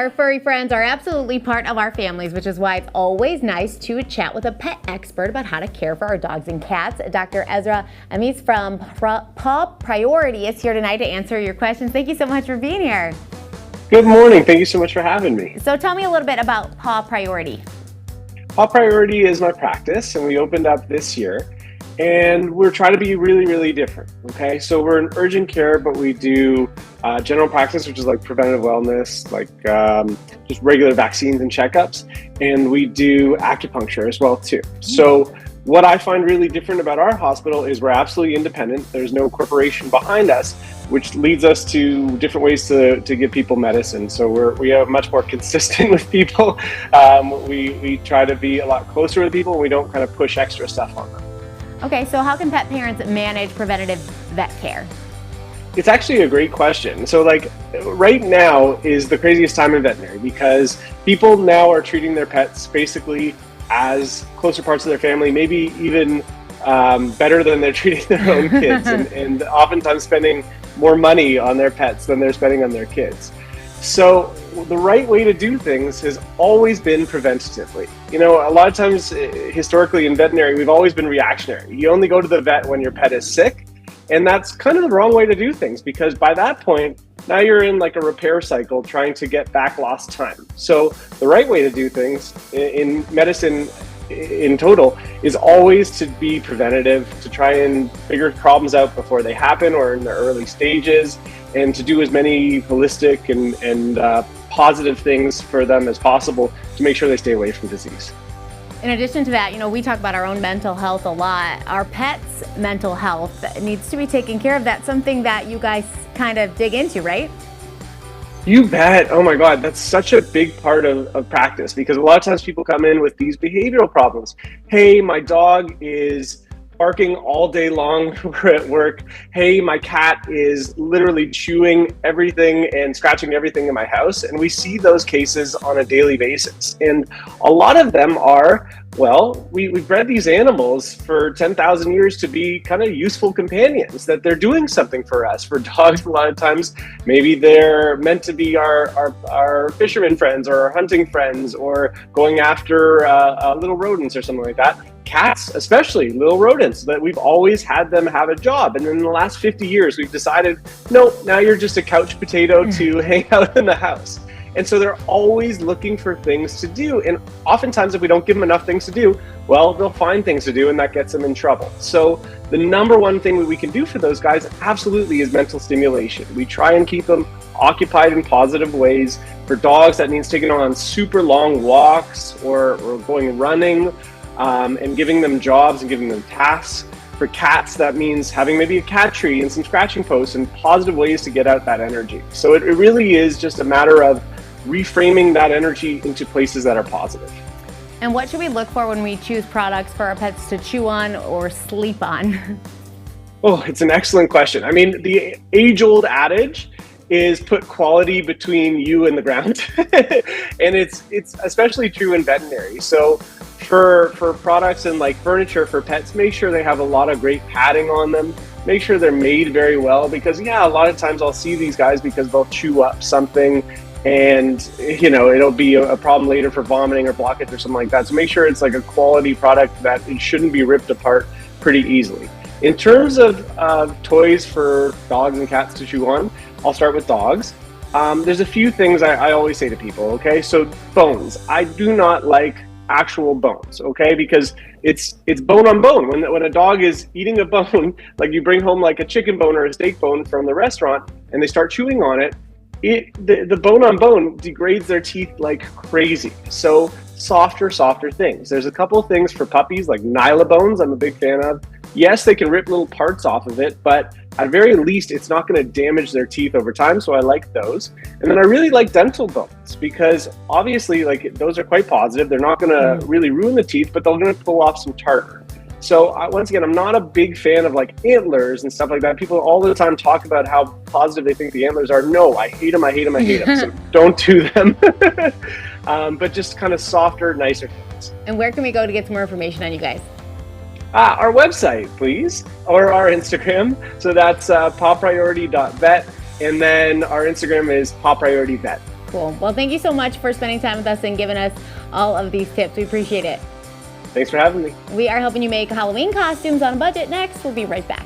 Our furry friends are absolutely part of our families, which is why it's always nice to chat with a pet expert about how to care for our dogs and cats. Dr. Ezra Amis from Paw Priority is here tonight to answer your questions. Thank you so much for being here. Good morning. Thank you so much for having me. So tell me a little bit about Paw Priority. Paw Priority is my practice, and we opened up this year. And we're trying to be really, really different, okay? So we're in urgent care, but we do general practice, which is like preventative wellness, like just regular vaccines and checkups. And we do acupuncture as well, too. So what I find really different about our hospital is we're absolutely independent. There's no corporation behind us, which leads us to different ways to give people medicine. So we are much more consistent with people. We try to be a lot closer with people, and we don't kind of push extra stuff on them. Okay, so how can pet parents manage preventative vet care? It's actually a great question. So like right now is the craziest time in veterinary because people now are treating their pets basically as closer parts of their family, maybe even better than they're treating their own kids, and oftentimes spending more money on their pets than they're spending on their kids. So the right way to do things has always been preventatively. You know, a lot of times historically in veterinary, we've always been reactionary. You only go to the vet when your pet is sick, and that's kind of the wrong way to do things because by that point, now you're in like a repair cycle trying to get back lost time. So the right way to do things in medicine in total is always to be preventative, to try and figure problems out before they happen or in the early stages, and to do as many holistic and positive things for them as possible to make sure they stay away from disease. In addition to that, you know, we talk about our own mental health a lot. Our pets' mental health needs to be taken care of. That's something that you guys kind of dig into, right? You bet. Oh my God, that's such a big part of practice because a lot of times people come in with these behavioral problems. Hey, my dog is barking all day long at work. Hey, my cat is literally chewing everything and scratching everything in my house. And we see those cases on a daily basis. And a lot of them are, well, we've bred these animals for 10,000 years to be kind of useful companions, that they're doing something for us. For dogs, a lot of times, maybe they're meant to be our fisherman friends or our hunting friends or going after little rodents or something like that. Cats, especially little rodents, that we've always had them have a job. And in the last 50 years, we've decided, nope, now you're just a couch potato to hang out in the house. And so they're always looking for things to do. And oftentimes if we don't give them enough things to do, well, they'll find things to do and that gets them in trouble. So the number one thing that we can do for those guys absolutely is mental stimulation. We try and keep them occupied in positive ways. For dogs, that means taking them on super long walks or going running, and giving them jobs and giving them tasks. For cats, that means having maybe a cat tree and some scratching posts and positive ways to get out that energy. So it really is just a matter of reframing that energy into places that are positive. And what should we look for when we choose products for our pets to chew on or sleep on? Oh, it's an excellent question. I mean, the age-old adage is put quality between you and the ground. And it's especially true in veterinary. So for products and like furniture for pets, make sure they have a lot of great padding on them. Make sure they're made very well because a lot of times I'll see these guys because they'll chew up something and it'll be a problem later for vomiting or blockage or something like that. So make sure it's like a quality product that it shouldn't be ripped apart pretty easily. In terms of toys for dogs and cats to chew on, I'll start with dogs. There's a few things I always say to people, okay? So bones. I do not like actual bones, okay? Because it's bone on bone. When a dog is eating a bone, like you bring home like a chicken bone or a steak bone from the restaurant and they start chewing on it, the bone on bone degrades their teeth like crazy. So softer things. There's a couple of things for puppies like Nyla bones I'm a big fan of. Yes, they can rip little parts off of it, but at very least, it's not going to damage their teeth over time, so I like those. And then I really like dental bones because obviously, like those are quite positive. They're not going to really ruin the teeth, but they're going to pull off some tartar. So once again, I'm not a big fan of like antlers and stuff like that. People all the time talk about how positive they think the antlers are. No, I hate them. So don't do them. But just kind of softer, nicer things. And where can we go to get some more information on you guys? Our website, please, or our Instagram. So that's pawpriority.vet. And then our Instagram is pawpriorityvet. cool. Well, thank you so much for spending time with us and giving us all of these tips. We appreciate it. Thanks for having me. We are helping you make Halloween costumes on a budget next. We'll be right back.